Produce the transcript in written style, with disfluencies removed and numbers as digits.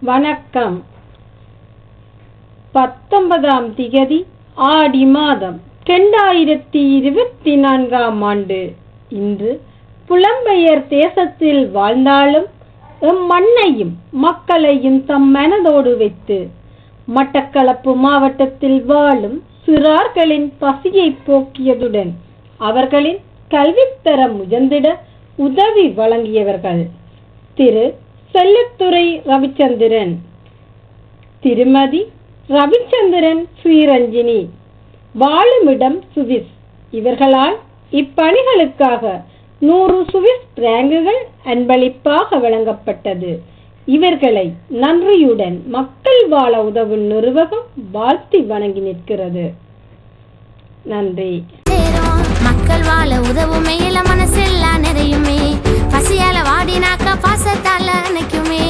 வணக்கம். 19ஆம் திகதி ஆடி மாதம் 2024ஆம் ஆண்டு. இன்று புலம்பெயர் தேசத்தில் வாழ்ந்தாலும் மண்ணையும் மக்களையும் தம் மனதோடு வைத்து மட்டக்களப்பு மாவட்டத்தில் வாழும் சிறார்களின் பசியை போக்கியதுடன் அவர்களின் கல்வித்தரம் உயர்ந்திட உதவி வழங்கியவர்கள் திரு செல்லத்துறை ரவிச்சந்திரன், திருமதி ரவிச்சந்திரன் ஸ்ரீரஞ்சினி, வாழுமிடம் சுவிஸ். இவர்களால் இப்பணிகளுக்காக 100 சுவிஸ் பிராங்குகள் அன்பளிப்பாக வழங்கப்பட்டது. இவர்களை நன்றியுடன் மக்கள் வாழ உதவும் நிறுவனம் வாழ்த்தி வணங்கி நிற்கிறது. நன்றி. மக்கள் வாழ உதவுமே, மனசெல்லாம் நிறையுமே, பசியால வாடினாக்க பாசத்தால நினைக்குமே.